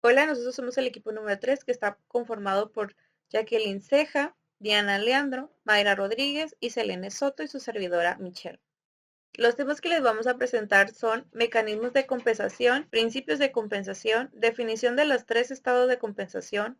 Hola, nosotros somos el equipo número 3 que está conformado por Jacqueline Ceja, Diana Leandro, Mayra Rodríguez y Selene Soto y su servidora Michelle. Los temas que les vamos a presentar son mecanismos de compensación, principios de compensación, definición de los 3 estados de compensación,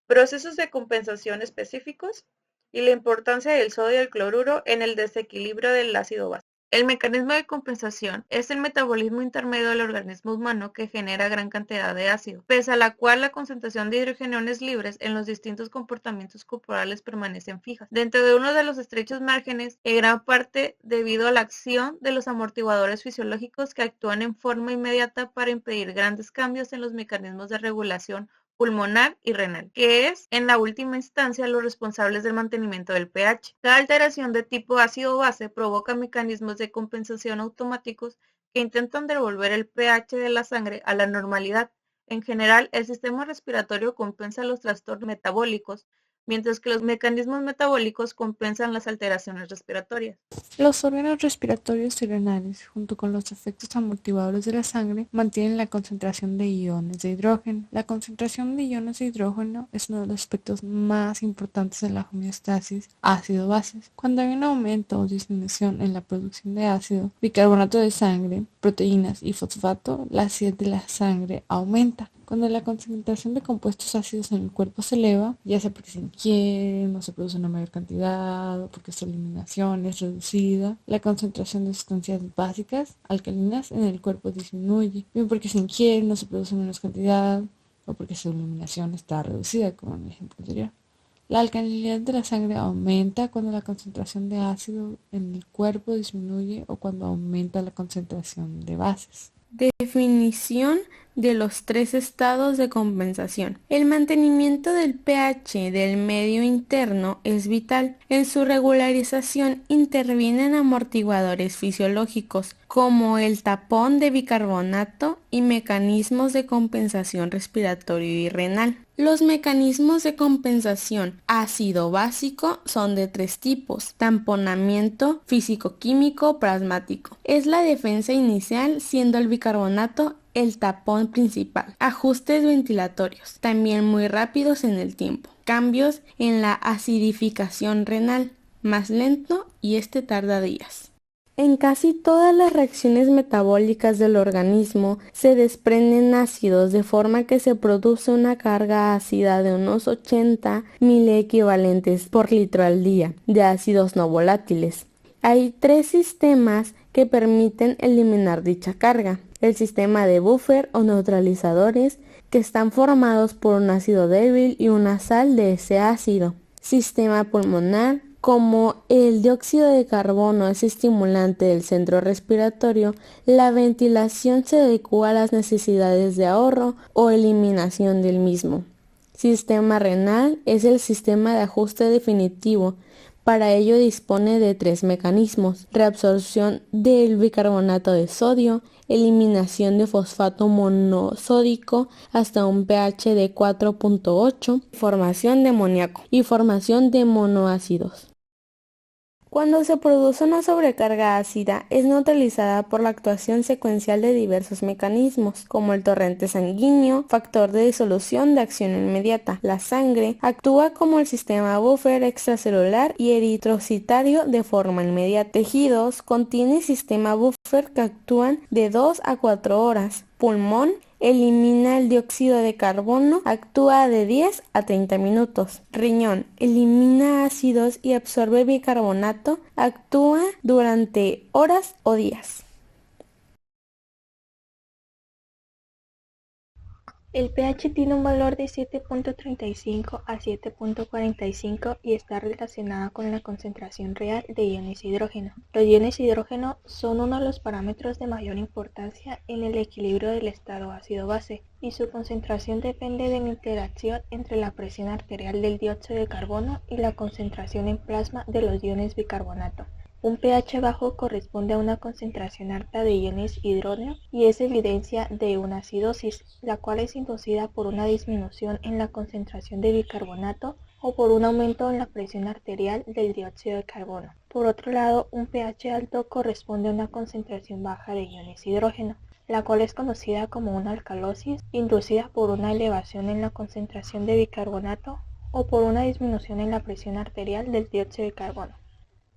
procesos de compensación específicos y la importancia del sodio y el cloruro en el desequilibrio del ácido básico. El mecanismo de compensación es el metabolismo intermedio del organismo humano que genera gran cantidad de ácido, pese a la cual la concentración de hidrogeniones libres en los distintos comportamientos corporales permanecen fijas, dentro de uno de los estrechos márgenes, en gran parte debido a la acción de los amortiguadores fisiológicos que actúan en forma inmediata para impedir grandes cambios en los mecanismos de regulación pulmonar y renal, que es, en la última instancia, los responsables del mantenimiento del pH. Cada alteración de tipo ácido-base provoca mecanismos de compensación automáticos que intentan devolver el pH de la sangre a la normalidad. En general, el sistema respiratorio compensa los trastornos metabólicos, mientras que los mecanismos metabólicos compensan las alteraciones respiratorias. Los órganos respiratorios y renales, junto con los efectos amortiguadores de la sangre, mantienen la concentración de iones de hidrógeno. La concentración de iones de hidrógeno es uno de los aspectos más importantes de la homeostasis ácido-bases. Cuando hay un aumento o disminución en la producción de ácido, bicarbonato de sangre, proteínas y fosfato, la acidez de la sangre aumenta. Cuando la concentración de compuestos ácidos en el cuerpo se eleva, ya sea porque se ingieren o se produce una mayor cantidad o porque su eliminación es reducida, la concentración de sustancias básicas alcalinas en el cuerpo disminuye, bien porque se ingieren o se produce menos cantidad o porque su eliminación está reducida, como en el ejemplo anterior. La alcalinidad de la sangre aumenta cuando la concentración de ácido en el cuerpo disminuye o cuando aumenta la concentración de bases. Definición de los 3 estados de compensación. El mantenimiento del pH del medio interno es vital. En su regularización intervienen amortiguadores fisiológicos como el tapón de bicarbonato y mecanismos de compensación respiratorio y renal. Los mecanismos de compensación ácido básico son de 3 tipos: tamponamiento físico-químico plasmático. Es la defensa inicial, siendo el bicarbonato el tapón principal. Ajustes ventilatorios, también muy rápidos en el tiempo. Cambios en la acidificación renal, más lento y este tarda días. En casi todas las reacciones metabólicas del organismo se desprenden ácidos, de forma que se produce una carga ácida de unos 80 miliequivalentes por litro al día de ácidos no volátiles. Hay 3 sistemas que permiten eliminar dicha carga: el sistema de buffer o neutralizadores, que están formados por un ácido débil y una sal de ese ácido; sistema pulmonar. Como el dióxido de carbono es estimulante del centro respiratorio, la ventilación se adecua a las necesidades de ahorro o eliminación del mismo. Sistema renal es el sistema de ajuste definitivo. Para ello dispone de 3 mecanismos: reabsorción del bicarbonato de sodio, eliminación de fosfato monosódico hasta un pH de 4.8, formación de amoníaco y formación de monoácidos. Cuando se produce una sobrecarga ácida, es neutralizada por la actuación secuencial de diversos mecanismos, como el torrente sanguíneo, factor de disolución de acción inmediata. La sangre actúa como el sistema buffer extracelular y eritrocitario de forma inmediata. Tejidos contiene sistema buffer que actúan de 2 a 4 horas. Pulmón elimina el dióxido de carbono, actúa de 10 a 30 minutos. Riñón elimina ácidos y absorbe bicarbonato, actúa durante horas o días. El pH tiene un valor de 7.35 a 7.45 y está relacionado con la concentración real de iones de hidrógeno. Los iones de hidrógeno son uno de los parámetros de mayor importancia en el equilibrio del estado ácido-base, y su concentración depende de la interacción entre la presión arterial del dióxido de carbono y la concentración en plasma de los iones bicarbonato. Un pH bajo corresponde a una concentración alta de iones hidrógeno y es evidencia de una acidosis, la cual es inducida por una disminución en la concentración de bicarbonato o por un aumento en la presión arterial del dióxido de carbono. Por otro lado, un pH alto corresponde a una concentración baja de iones hidrógeno, la cual es conocida como una alcalosis inducida por una elevación en la concentración de bicarbonato o por una disminución en la presión arterial del dióxido de carbono.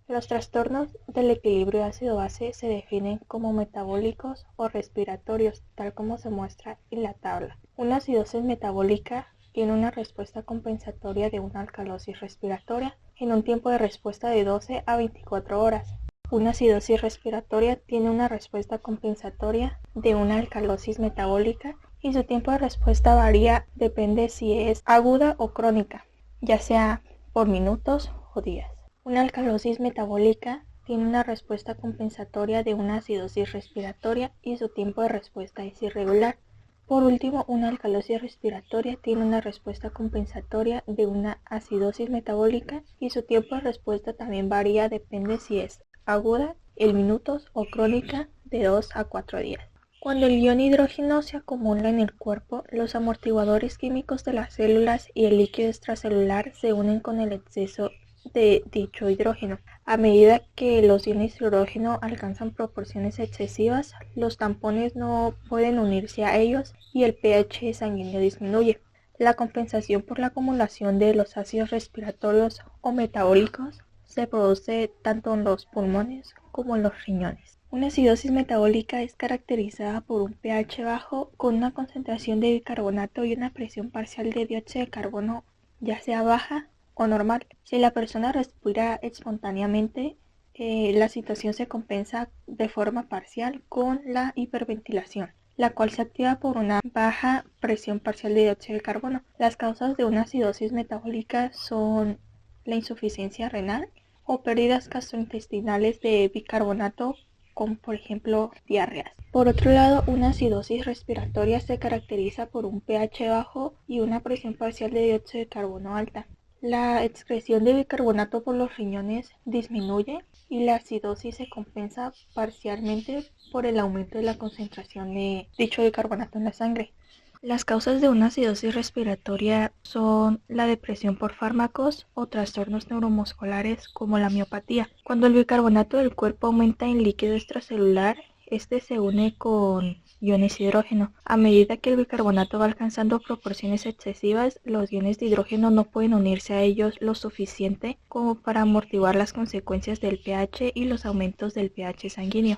Los trastornos del equilibrio ácido-base se definen como metabólicos o respiratorios, tal como se muestra en la tabla. Una acidosis metabólica tiene una respuesta compensatoria de una alcalosis respiratoria en un tiempo de respuesta de 12 a 24 horas. Una acidosis respiratoria tiene una respuesta compensatoria de una alcalosis metabólica y su tiempo de respuesta varía, depende si es aguda o crónica, ya sea por minutos o días. Una alcalosis metabólica tiene una respuesta compensatoria de una acidosis respiratoria y su tiempo de respuesta es irregular. Por último, una alcalosis respiratoria tiene una respuesta compensatoria de una acidosis metabólica y su tiempo de respuesta también varía, depende si es aguda, en minutos o crónica, de 2 a 4 días. Cuando el ion hidrógeno se acumula en el cuerpo, los amortiguadores químicos de las células y el líquido extracelular se unen con el exceso de dicho hidrógeno. A medida que los iones de hidrógeno alcanzan proporciones excesivas, los tampones no pueden unirse a ellos y el pH sanguíneo disminuye. La compensación por la acumulación de los ácidos respiratorios o metabólicos se produce tanto en los pulmones como en los riñones. Una acidosis metabólica es caracterizada por un pH bajo con una concentración de bicarbonato y una presión parcial de dióxido de carbono, ya sea baja o normal. Si la persona respira espontáneamente, la situación se compensa de forma parcial con la hiperventilación, la cual se activa por una baja presión parcial de dióxido de carbono. Las causas de una acidosis metabólica son la insuficiencia renal o pérdidas gastrointestinales de bicarbonato, como por ejemplo diarreas. Por otro lado, una acidosis respiratoria se caracteriza por un pH bajo y una presión parcial de dióxido de carbono alta. La excreción de bicarbonato por los riñones disminuye y la acidosis se compensa parcialmente por el aumento de la concentración de dicho bicarbonato en la sangre. Las causas de una acidosis respiratoria son la depresión por fármacos o trastornos neuromusculares como la miopatía. Cuando el bicarbonato del cuerpo aumenta en líquido extracelular, este se une con iones de hidrógeno. A medida que el bicarbonato va alcanzando proporciones excesivas, los iones de hidrógeno no pueden unirse a ellos lo suficiente como para amortiguar las consecuencias del pH y los aumentos del pH sanguíneo.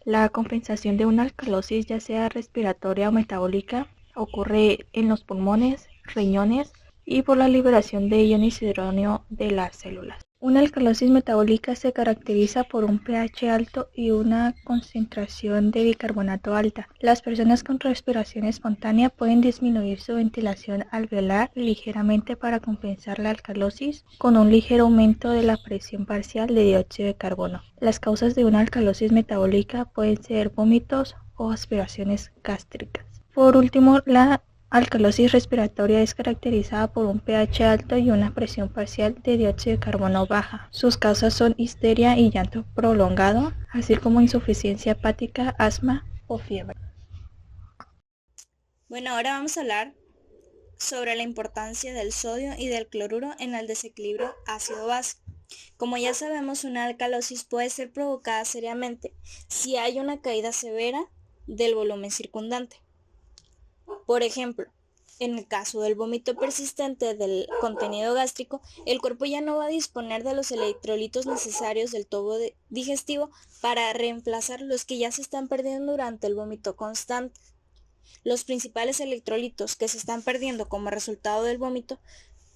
La compensación de una alcalosis, ya sea respiratoria o metabólica, ocurre en los pulmones, riñones y por la liberación de iones de hidrógeno de las células. Una alcalosis metabólica se caracteriza por un pH alto y una concentración de bicarbonato alta. Las personas con respiración espontánea pueden disminuir su ventilación alveolar ligeramente para compensar la alcalosis con un ligero aumento de la presión parcial de dióxido de carbono. Las causas de una alcalosis metabólica pueden ser vómitos o aspiraciones gástricas. Por último, la alcalosis respiratoria es caracterizada por un pH alto y una presión parcial de dióxido de carbono baja. Sus causas son histeria y llanto prolongado, así como insuficiencia hepática, asma o fiebre. Bueno, ahora vamos a hablar sobre la importancia del sodio y del cloruro en el desequilibrio ácido-base. Como ya sabemos, una alcalosis puede ser provocada seriamente si hay una caída severa del volumen circundante. Por ejemplo, en el caso del vómito persistente del contenido gástrico, el cuerpo ya no va a disponer de los electrolitos necesarios del tubo digestivo para reemplazar los que ya se están perdiendo durante el vómito constante. Los principales electrolitos que se están perdiendo como resultado del vómito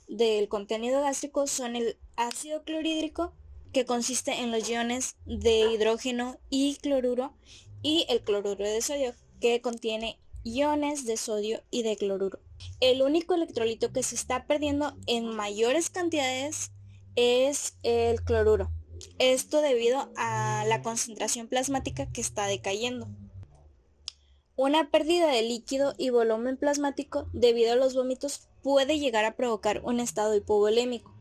del contenido gástrico son el ácido clorhídrico, que consiste en los iones de hidrógeno y cloruro, y el cloruro de sodio, que contiene iones de sodio y de cloruro. El único electrolito que se está perdiendo en mayores cantidades es el cloruro. Esto debido a la concentración plasmática que está decayendo. Una pérdida de líquido y volumen plasmático debido a los vómitos puede llegar a provocar un estado hipovolémico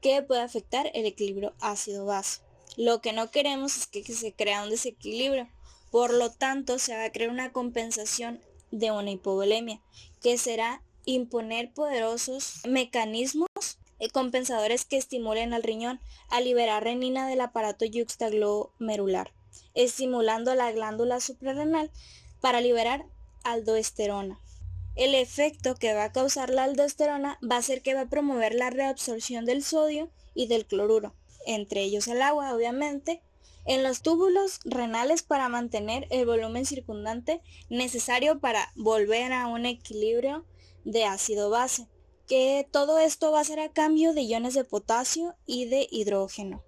que puede afectar el equilibrio ácido-base. Lo que no queremos es que se crea un desequilibrio, por lo tanto se va a crear una compensación de una hipovolemia, que será imponer poderosos mecanismos compensadores que estimulen al riñón a liberar renina del aparato yuxtaglomerular, estimulando la glándula suprarrenal para liberar aldosterona. El efecto que va a causar la aldosterona va a ser que va a promover la reabsorción del sodio y del cloruro, entre ellos el agua obviamente, en los túbulos renales para mantener el volumen circundante necesario para volver a un equilibrio de ácido-base, que todo esto va a ser a cambio de iones de potasio y de hidrógeno.